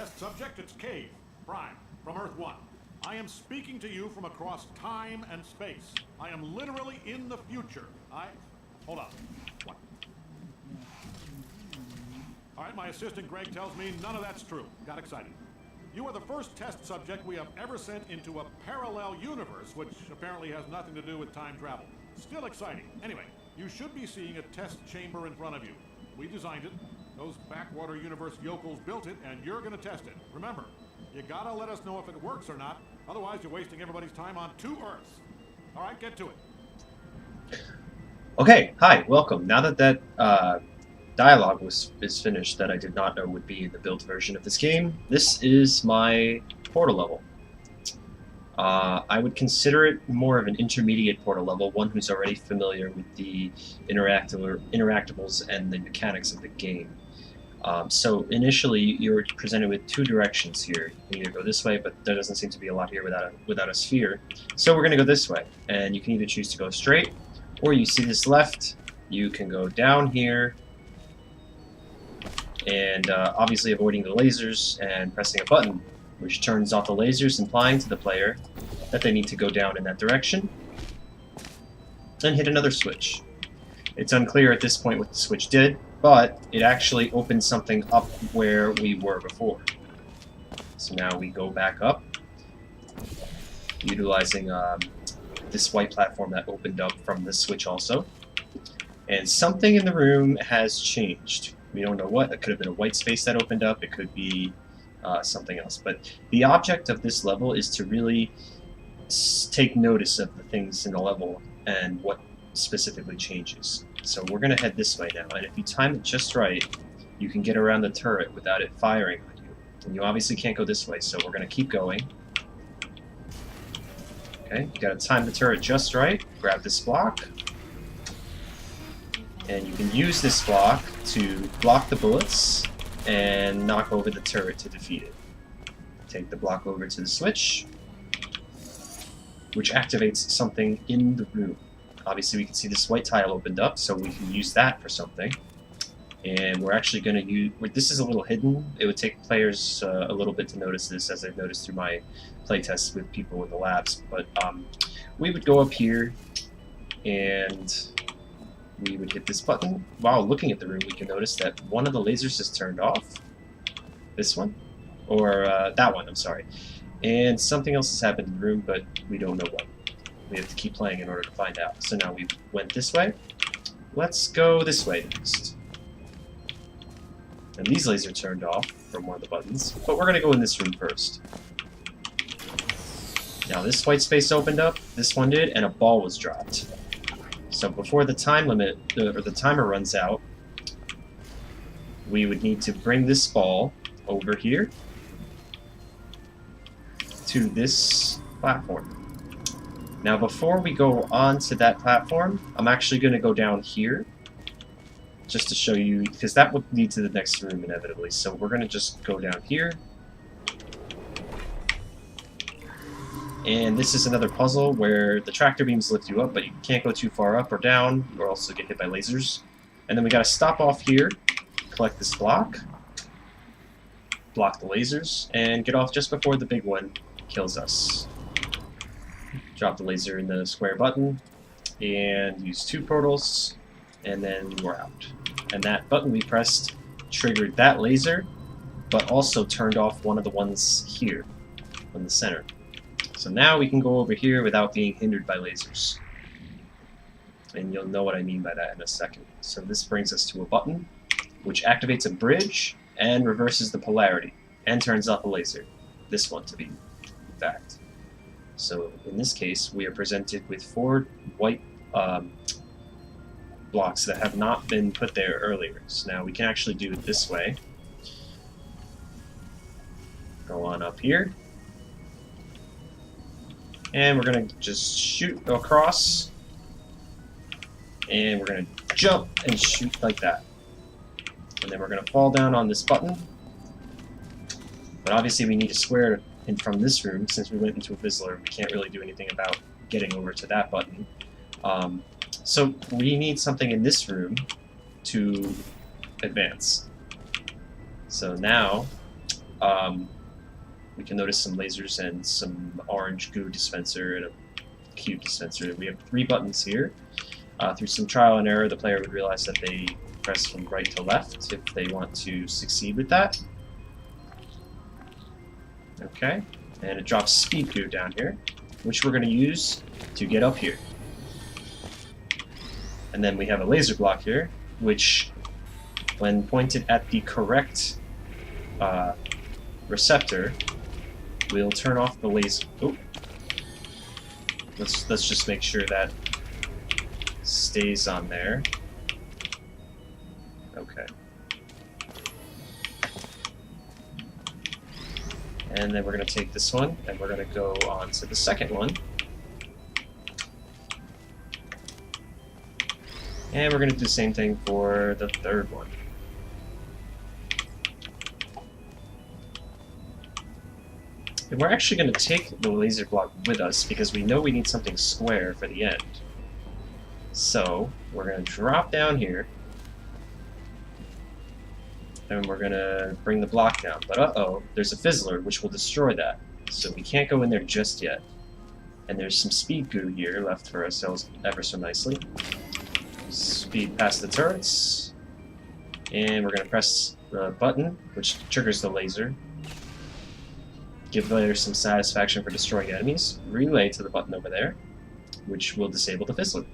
Test subject, it's Cave, Prime, from Earth 1. I am speaking to you from across time and space. I am literally in the future. Hold on. What? All right, my assistant Greg tells me none of that's true. Got excited. You are the first test subject we have ever sent into a parallel universe, which apparently has nothing to do with time travel. Still exciting. Anyway, you should be seeing a test chamber in front of you. We designed it. Those backwater universe yokels built it, and you're gonna test it. Remember, you gotta let us know if it works or not. Otherwise, you're wasting everybody's time on 2 Earths. All right, get to it. Okay, hi, welcome. Now that dialogue is finished that I did not know would be in the build version of this game, this is my portal level. I would consider it more of an intermediate portal level, one who's already familiar with the interactables and the mechanics of the game. So initially, you're presented with 2 directions here. You can either go this way, but there doesn't seem to be a lot here without a sphere. So we're going to go this way, and you can either choose to go straight, or you see this left, you can go down here, and obviously avoiding the lasers and pressing a button, which turns off the lasers, implying to the player that they need to go down in that direction, and hit another switch. It's unclear at this point what the switch did, but it actually opened something up where we were before. So now we go back up, utilizing this white platform that opened up from this switch also. And something in the room has changed. We don't know what. It could have been a white space that opened up. It could be something else. But the object of this level is to really take notice of the things in the level and what specifically changes. So we're going to head this way now, and if you time it just right, you can get around the turret without it firing on you. And you obviously can't go this way, so we're going to keep going. Okay, you got to time the turret just right, grab this block, and you can use this block to block the bullets and knock over the turret to defeat it. Take the block over to the switch, which activates something in the room. Obviously, we can see this white tile opened up, so we can use that for something. And we're actually going to use... This is a little hidden. It would take players a little bit to notice this, as I've noticed through my playtests with people in the labs. But we would go up here, and we would hit this button. While looking at the room, we can notice that one of the lasers is turned off. This one? Or that one, I'm sorry. And something else has happened in the room, but we don't know what. We have to keep playing in order to find out. So now we went this way. Let's go this way next. And these lasers turned off from one of the buttons, but we're going to go in this room first. Now this white space opened up, this one did, and a ball was dropped. So before the time limit, or the timer runs out, we would need to bring this ball over here to this platform. Now before we go on to that platform, I'm actually going to go down here, just to show you, because that would lead to the next room inevitably. So we're going to just go down here. And this is another puzzle where the tractor beams lift you up, but you can't go too far up or down, or else you'll get hit by lasers. And then we got to stop off here, collect this block, block the lasers, and get off just before the big one kills us. Drop the laser in the square button, and use 2 portals, and then we're out. And that button we pressed triggered that laser, but also turned off one of the ones here, in the center. So now we can go over here without being hindered by lasers. And you'll know what I mean by that in a second. So this brings us to a button, which activates a bridge, and reverses the polarity, and turns off a laser. This one, to be exact. So in this case, we are presented with 4 white blocks that have not been put there earlier. So now we can actually do it this way. Go on up here. And we're going to just shoot across. And we're going to jump and shoot like that. And then we're going to fall down on this button. But obviously we need a square in from this room. Since we went into a Fizzler, we can't really do anything about getting over to that button. So we need something in this room to advance. So now we can notice some lasers and some orange goo dispenser and a cube dispenser. We have 3 buttons here. Through some trial and error, the player would realize that they press from right to left if they want to succeed with that. Okay, and it drops speed goo down here, which we're going to use to get up here. And then we have a laser block here, which, when pointed at the correct receptor, will turn off the laser. Oh. Let's just make sure that stays on there. Okay. And then we're going to take this one, and we're going to go on to the second one. And we're going to do the same thing for the third one. And we're actually going to take the laser block with us because we know we need something square for the end. So we're going to drop down here, and we're going to bring the block down. But uh-oh, there's a fizzler which will destroy that. So we can't go in there just yet. And there's some speed goo here left for ourselves ever so nicely. Speed past the turrets, and we're going to press the button, which triggers the laser. Give the player some satisfaction for destroying enemies. Relay to the button over there, which will disable the fizzler.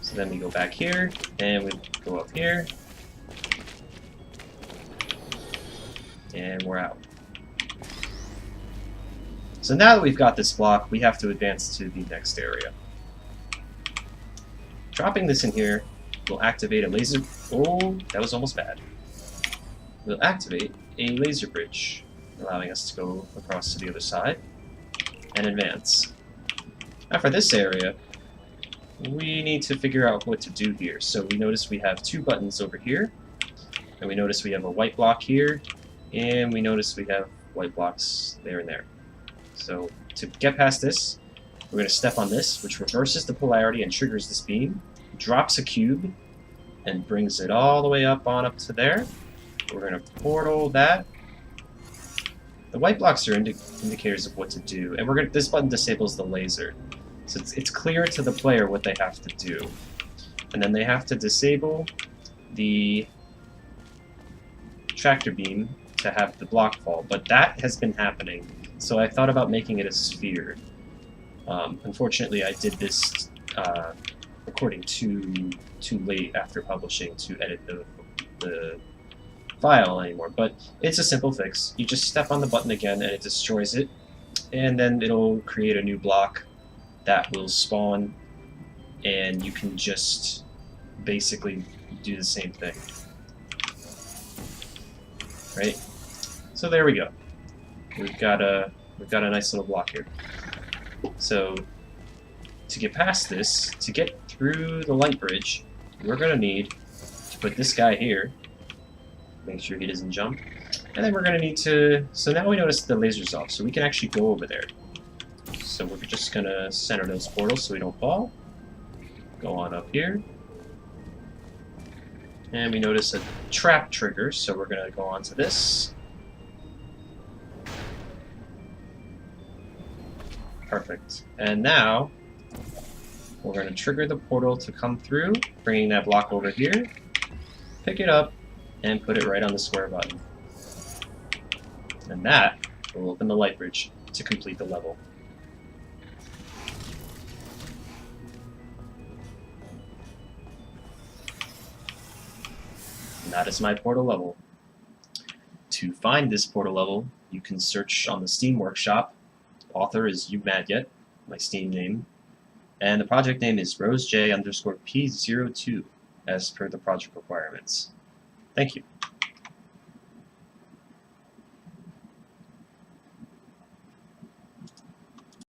So then we go back here, and we go up here, and we're out. So now that we've got this block, we have to advance to the next area. Dropping this in here will activate a laser... Oh, that was almost bad. We'll activate a laser bridge, allowing us to go across to the other side and advance. Now for this area, we need to figure out what to do here. So we notice we have 2 buttons over here, and we notice we have a white block here, and we notice we have white blocks there and there. So to get past this, we're going to step on this, which reverses the polarity and triggers this beam, drops a cube, and brings it all the way up to there. We're going to portal that. The white blocks are indicators of what to do, and this button disables the laser. So it's clear to the player what they have to do. And then they have to disable the tractor beam to have the block fall, but that has been happening, so I thought about making it a sphere. Unfortunately, I did this recording too late after publishing to edit the file anymore, but it's a simple fix. You just step on the button again and it destroys it, and then it'll create a new block that will spawn, and you can just basically do the same thing. Right? So there we go. We've got a nice little block here. So to get past this, to get through the light bridge, we're going to need to put this guy here, make sure he doesn't jump, and then we're going to need to, so now we notice the laser's off, so we can actually go over there. So we're just going to center those portals so we don't fall. Go on up here. And we notice a trap trigger, so we're going to go on to this. Perfect. And now we're going to trigger the portal to come through, bringing that block over here, pick it up, and put it right on the square button. And that will open the light bridge to complete the level. And that is my portal level. To find this portal level, you can search on the Steam Workshop. Author is UMadYet, my Steam name, and the project name is RoseJ_P02, as per the project requirements. Thank you.